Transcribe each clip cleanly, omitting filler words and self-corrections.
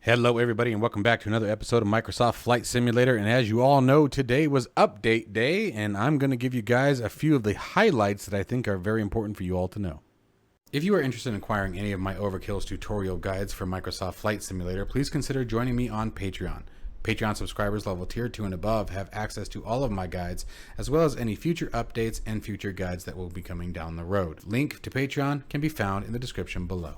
Hello everybody and welcome back to another episode of Microsoft Flight Simulator. And as you all know, today was update day and I'm going to give you guys a few of the highlights that I think are very important for you all to know. If you are interested in acquiring any of my Overkills tutorial guides for Microsoft Flight Simulator, please consider joining me on Patreon. Patreon subscribers level tier 2 and above have access to all of my guides, as well as any future updates and future guides that will be coming down the road. Link to Patreon can be found in the description below.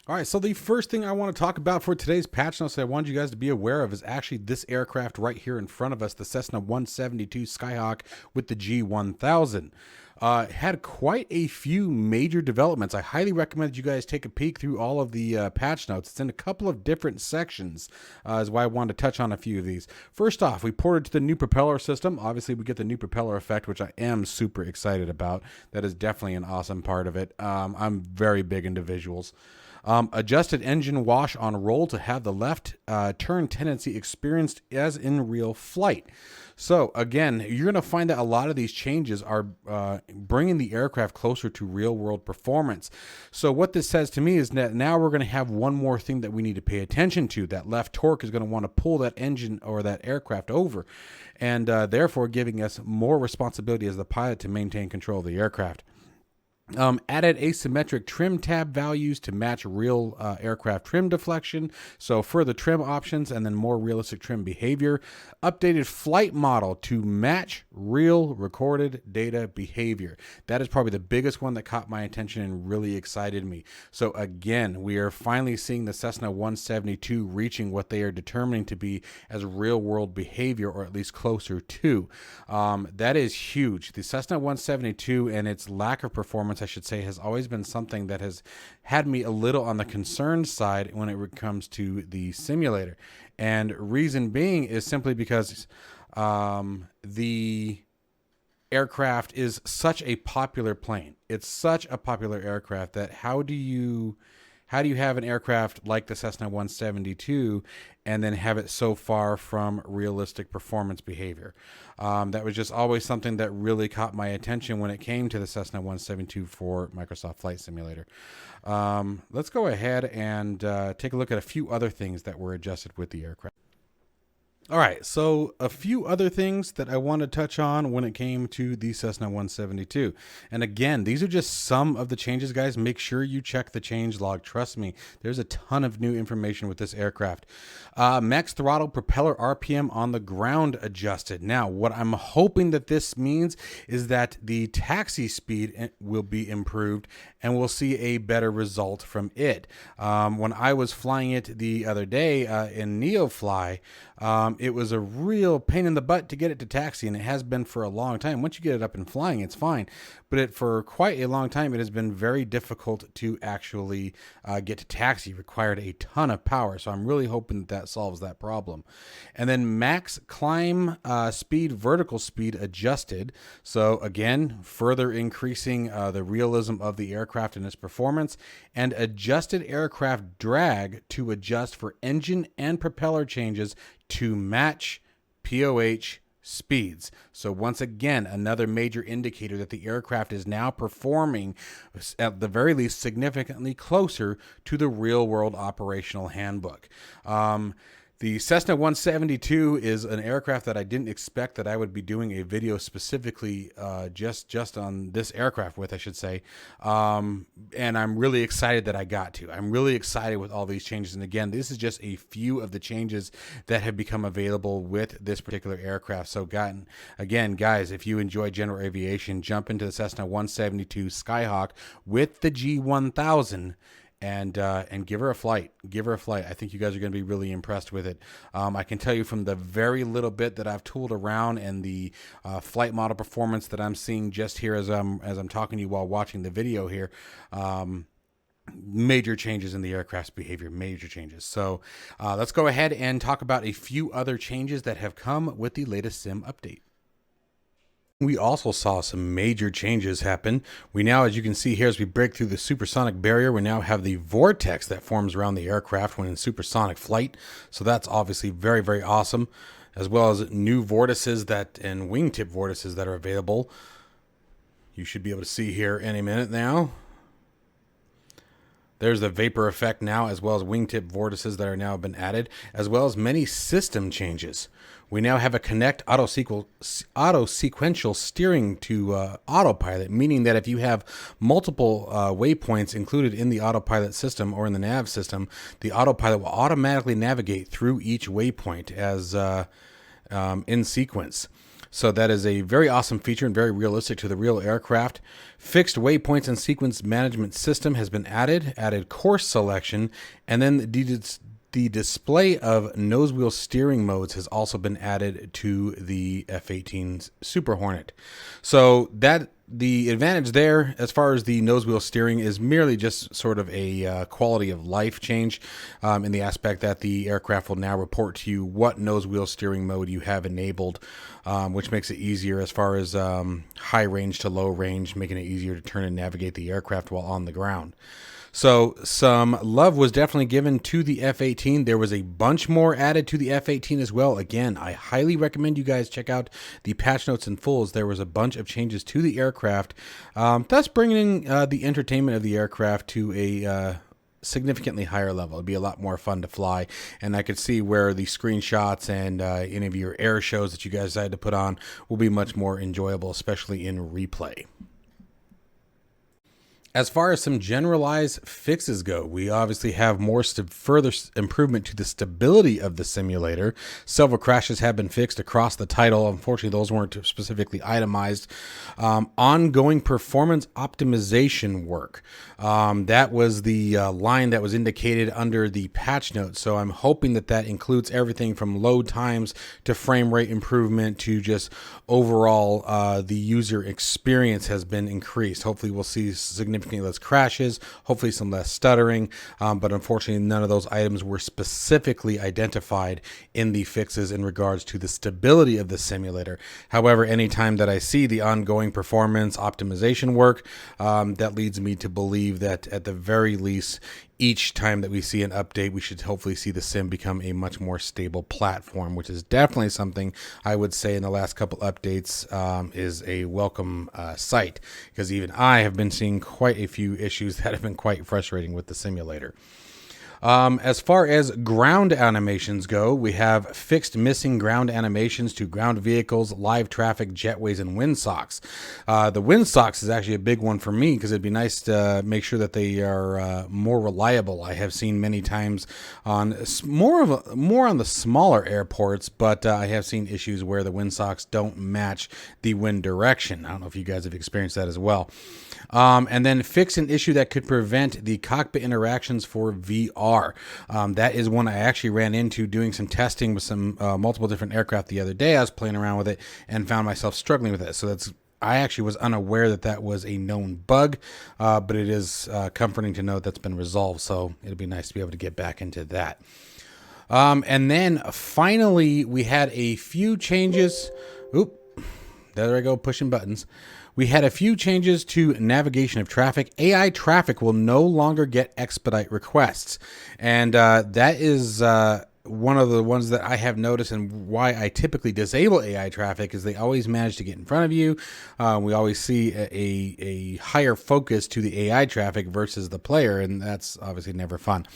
All right, so the first thing I want to talk about for today's patch notes that I want you guys to be aware of is actually this aircraft right here in front of us, the Cessna 172 Skyhawk with the G1000. Had quite a few major developments. I highly recommend that you guys take a peek through all of the patch notes. It's in a couple of different sections, is why I wanted to touch on a few of these. First off, we ported to the new propeller system. Obviously, we get the new propeller effect, which I am super excited about. That is definitely an awesome part of it. I'm very big into visuals. Adjusted engine wash on roll to have the left turn tendency experienced as in real flight. So again, you're going to find that a lot of these changes are bringing the aircraft closer to real world performance. So what this says to me is that now we're going to have one more thing that we need to pay attention to. That left torque is going to want to pull that engine or that aircraft over, and therefore giving us more responsibility as the pilot to maintain control of the aircraft. Added asymmetric trim tab values to match real aircraft trim deflection. So further trim options and then more realistic trim behavior. Updated flight model to match real recorded data behavior. That is probably the biggest one that caught my attention and really excited me. So again, we are finally seeing the Cessna 172 reaching what they are determining to be as real world behavior, or at least closer to. That is huge. The Cessna 172 and its lack of performance, I should say, has always been something that has had me a little on the concerned side when it comes to the simulator. And reason being is simply because the aircraft is such a popular plane. It's such a popular aircraft that how do you have an aircraft like the Cessna 172 and then have it so far from realistic performance behavior? That was just always something that really caught my attention when it came to the Cessna 172 for Microsoft Flight Simulator. Let's go ahead and take a look at a few other things that were adjusted with the aircraft. All right, so a few other things that I want to touch on when it came to the Cessna 172. And again, these are just some of the changes, guys. Make sure you check the change log. Trust me, there's a ton of new information with this aircraft. Max throttle propeller RPM on the ground adjusted. Now, what I'm hoping that this means is that the taxi speed will be improved and we'll see a better result from it. When I was flying it the other day in NeoFly, it was a real pain in the butt to get it to taxi, and it has been for a long time. Once you get it up and flying, it's fine. But for quite a long time, it has been very difficult to actually get to taxi. It required a ton of power, so I'm really hoping that solves that problem. And then max climb speed, vertical speed adjusted. So again, further increasing the realism of the aircraft and its performance, and adjusted aircraft drag to adjust for engine and propeller changes to match POH speeds. So once again, another major indicator that the aircraft is now performing at the very least significantly closer to the real world operational handbook. The Cessna 172 is an aircraft that I didn't expect that I would be doing a video specifically just on this aircraft with, I should say. And I'm really excited that I got to. I'm really excited with all these changes. And again, this is just a few of the changes that have become available with this particular aircraft. So again, guys, if you enjoy general aviation, jump into the Cessna 172 Skyhawk with the G1000. And give her a flight. Give her a flight. I think you guys are going to be really impressed with it. I can tell you from the very little bit that I've tooled around and the flight model performance that I'm seeing just here as I'm talking to you while watching the video here. Major changes in the aircraft's behavior, major changes. So let's go ahead and talk about a few other changes that have come with the latest sim update. We also saw some major changes happen. We now, as you can see here, as we break through the supersonic barrier, we now have the vortex that forms around the aircraft when in supersonic flight. So that's obviously very, very awesome, as well as new vortices and wingtip vortices that are available. You should be able to see here any minute now. There's the vapor effect now, as well as wingtip vortices that are now been added, as well as many system changes. We now have a connect auto-sequential steering to autopilot, meaning that if you have multiple waypoints included in the autopilot system or in the nav system, the autopilot will automatically navigate through each waypoint as in sequence. So that is a very awesome feature and very realistic to the real aircraft. Fixed waypoints and sequence management system has been added course selection, and then the display of nose wheel steering modes has also been added to the F-18 Super Hornet. So that the advantage there, as far as the nose wheel steering, is merely just sort of a quality of life change in the aspect that the aircraft will now report to you what nose wheel steering mode you have enabled, which makes it easier as far as high range to low range, making it easier to turn and navigate the aircraft while on the ground. So some love was definitely given to the F-18. There was a bunch more added to the F-18 as well. Again, I highly recommend you guys check out the patch notes in full, as there was a bunch of changes to the aircraft, thus bringing the entertainment of the aircraft to a significantly higher level. It'd be a lot more fun to fly, and I could see where the screenshots and any of your air shows that you guys decided to put on will be much more enjoyable, especially in replay. As far as some generalized fixes go, we obviously have more further improvement to the stability of the simulator. Several crashes have been fixed across the title. Unfortunately, those weren't specifically itemized. Ongoing performance optimization work. That was the line that was indicated under the patch notes. So I'm hoping that that includes everything from load times to frame rate improvement to just overall the user experience has been increased. Hopefully we'll see significantly less crashes, hopefully some less stuttering, but unfortunately none of those items were specifically identified in the fixes in regards to the stability of the simulator. However, anytime that I see the ongoing performance optimization work, that leads me to believe that at the very least, each time that we see an update, we should hopefully see the sim become a much more stable platform, which is definitely something I would say in the last couple updates is a welcome sight, because even I have been seeing quite a few issues that have been quite frustrating with the simulator. As far as ground animations go, we have fixed missing ground animations to ground vehicles, live traffic, jetways, and windsocks. The windsocks is actually a big one for me, because it'd be nice to make sure that they are more reliable. I have seen many times on more on the smaller airports, but I have seen issues where the windsocks don't match the wind direction. I don't know if you guys have experienced that as well. And then fix an issue that could prevent the cockpit interactions for VR. That is one I actually ran into doing some testing with some multiple different aircraft the other day. I was playing around with it and found myself struggling with it. So I actually was unaware that that was a known bug, but it is comforting to know that's been resolved. So it'll be nice to be able to get back into that. And then finally, we had a few changes. Oop, there I go, pushing buttons. We had a few changes to navigation of traffic. AI traffic will no longer get expedite requests. And that is one of the ones that I have noticed, and why I typically disable AI traffic is they always manage to get in front of you. We always see a higher focus to the AI traffic versus the player, and that's obviously never fun.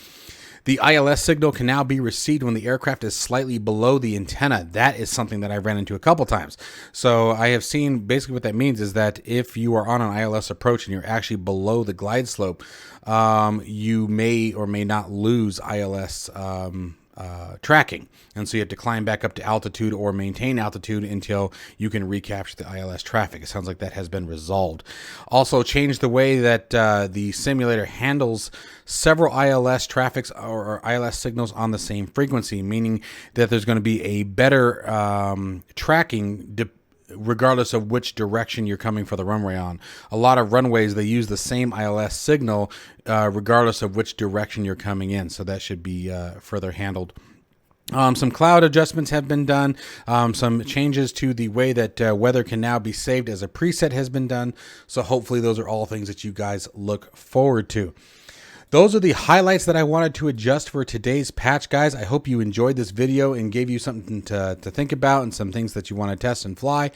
The ILS signal can now be received when the aircraft is slightly below the antenna. That is something that I ran into a couple times. So I have seen, basically what that means is that if you are on an ILS approach and you're actually below the glide slope, you may or may not lose ILS tracking. And so you have to climb back up to altitude or maintain altitude until you can recapture the ILS traffic. It sounds like that has been resolved. Also changed the way that the simulator handles several ILS traffics or ILS signals on the same frequency, meaning that there's going to be a better tracking regardless of which direction you're coming for the runway on. A lot of runways, they use the same ILS signal regardless of which direction you're coming in. So that should be further handled. Some cloud adjustments have been done. Some changes to the way that weather can now be saved as a preset has been done. So hopefully those are all things that you guys look forward to. Those are the highlights that I wanted to adjust for today's patch, guys. I hope you enjoyed this video and gave you something to think about and some things that you want to test and fly.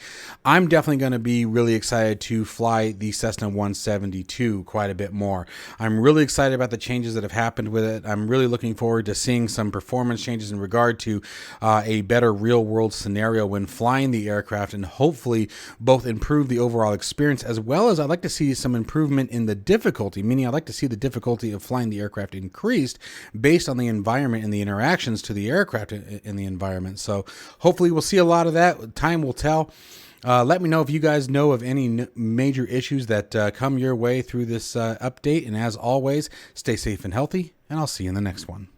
I'm definitely going to be really excited to fly the Cessna 172 quite a bit more. I'm really excited about the changes that have happened with it. I'm really looking forward to seeing some performance changes in regard to a better real-world scenario when flying the aircraft, and hopefully both improve the overall experience, as well as I'd like to see some improvement in the difficulty, meaning I'd like to see the difficulty of flying the aircraft increased based on the environment and the interactions to the aircraft in the environment. So hopefully we'll see a lot of that. Time will tell. Let me know if you guys know of any major issues that come your way through this update. And as always, stay safe and healthy, and I'll see you in the next one.